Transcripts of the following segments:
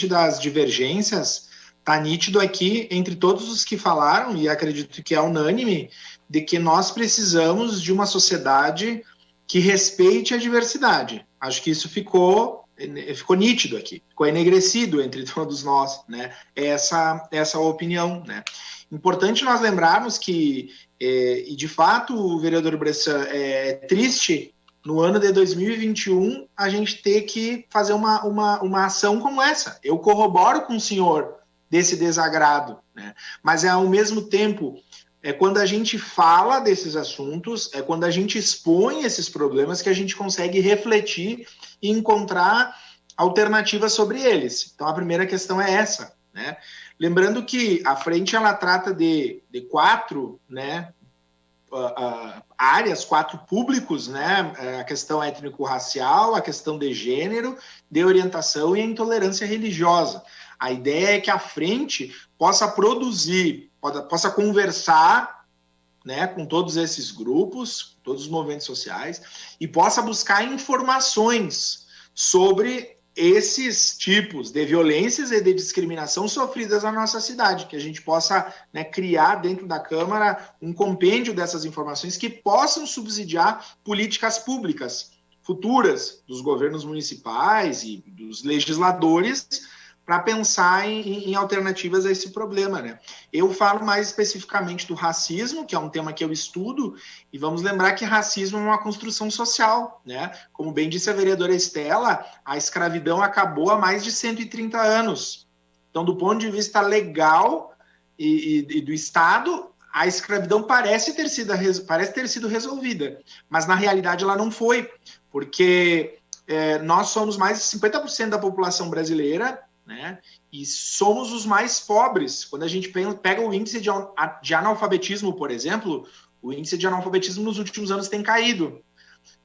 das divergências, está nítido aqui, entre todos os que falaram, e acredito que é unânime, de que nós precisamos de uma sociedade que respeite a diversidade. Acho que isso ficou nítido aqui, ficou enegrecido entre todos nós, né? Essa opinião, né? Importante nós lembrarmos que, e de fato, o vereador Bressan, é triste no ano de 2021 a gente ter que fazer uma ação como essa. Eu corroboro com o senhor desse desagrado, né? Mas ao mesmo tempo, quando a gente fala desses assuntos, quando a gente expõe esses problemas que a gente consegue refletir e encontrar alternativas sobre eles. Então a primeira questão é essa, né? Lembrando que a frente ela trata de 4, né, áreas, 4 públicos, né? A questão étnico-racial, a questão de gênero, de orientação e a intolerância religiosa. A ideia é que a frente possa produzir, possa conversar, né, com todos esses grupos, todos os movimentos sociais, e possa buscar informações sobre esses tipos de violências e de discriminação sofridas na nossa cidade, que a gente possa, né, criar dentro da Câmara um compêndio dessas informações que possam subsidiar políticas públicas futuras dos governos municipais e dos legisladores para pensar em alternativas a esse problema, né? Eu falo mais especificamente do racismo, que é um tema que eu estudo, e vamos lembrar que racismo é uma construção social, né? Como bem disse a vereadora Estela, a escravidão acabou há mais de 130 anos. Então, do ponto de vista legal e do Estado, a escravidão parece ter sido resolvida, mas na realidade ela não foi, porque nós somos mais de 50% da população brasileira, né? E somos os mais pobres. Quando a gente pega o índice de analfabetismo, por exemplo, o índice de analfabetismo nos últimos anos tem caído,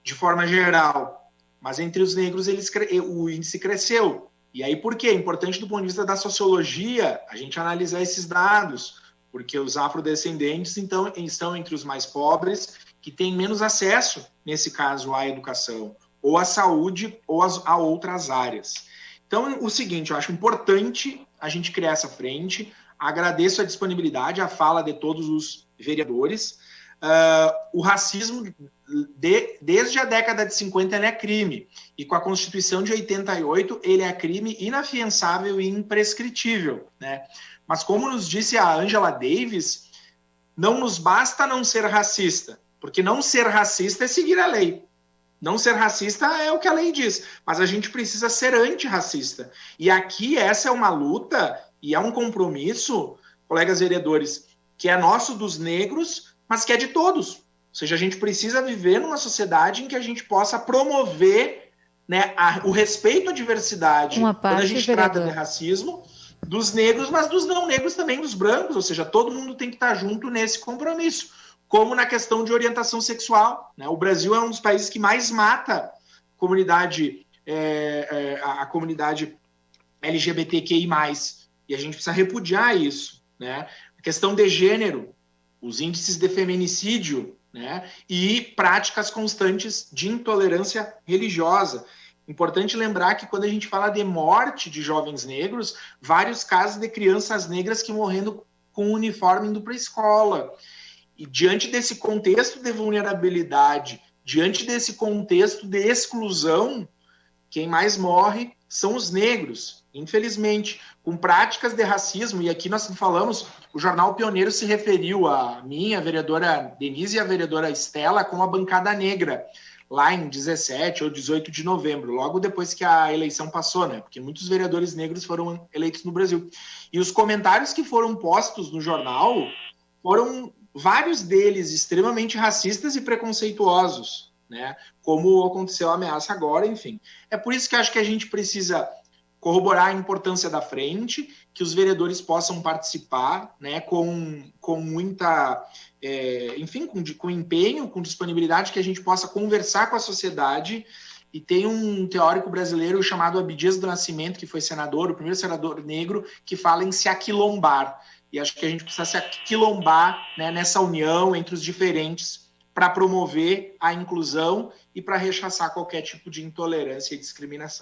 de forma geral. Mas entre os negros o índice cresceu. E aí por quê? É importante do ponto de vista da sociologia a gente analisar esses dados, porque os afrodescendentes então estão entre os mais pobres, que têm menos acesso, nesse caso, à educação, ou à saúde, ou a outras áreas. Então, o seguinte, eu acho importante a gente criar essa frente, agradeço a disponibilidade, a fala de todos os vereadores. O racismo, desde a década de 50, ele é crime, e com a Constituição de 88, ele é crime inafiançável e imprescritível, né? Mas como nos disse a Angela Davis, não nos basta não ser racista, porque não ser racista é seguir a lei. Não ser racista é o que a lei diz, mas a gente precisa ser antirracista. E aqui essa é uma luta e é um compromisso, colegas vereadores, que é nosso dos negros, mas que é de todos. Ou seja, a gente precisa viver numa sociedade em que a gente possa promover, né, o respeito à diversidade. Quando a gente trata de racismo, dos negros, mas dos não negros também, dos brancos. Ou seja, todo mundo tem que estar junto nesse compromisso. Como na questão de orientação sexual, né? O Brasil é um dos países que mais mata a comunidade LGBTQI+, e a gente precisa repudiar isso, né? A questão de gênero, os índices de feminicídio, né? E práticas constantes de intolerância religiosa. Importante lembrar que quando a gente fala de morte de jovens negros, vários casos de crianças negras que morrendo com o uniforme indo para a escola. E diante desse contexto de vulnerabilidade, diante desse contexto de exclusão, quem mais morre são os negros, infelizmente, com práticas de racismo. E aqui nós falamos, o jornal Pioneiro se referiu a mim, a vereadora Denise e a vereadora Estela como a bancada negra, lá em 17 ou 18 de novembro, logo depois que a eleição passou, né? Porque muitos vereadores negros foram eleitos no Brasil. E os comentários que foram postos no jornal foram vários deles extremamente racistas e preconceituosos, né? Como aconteceu a ameaça agora, enfim. É por isso que acho que a gente precisa corroborar a importância da frente, que os vereadores possam participar, né, com muita, enfim, com empenho, com disponibilidade, que a gente possa conversar com a sociedade. E tem um teórico brasileiro chamado Abdias do Nascimento, que foi senador, o primeiro senador negro, que fala em se aquilombar. E acho que a gente precisa se aquilombar, né, nessa união entre os diferentes para promover a inclusão e para rechaçar qualquer tipo de intolerância e discriminação.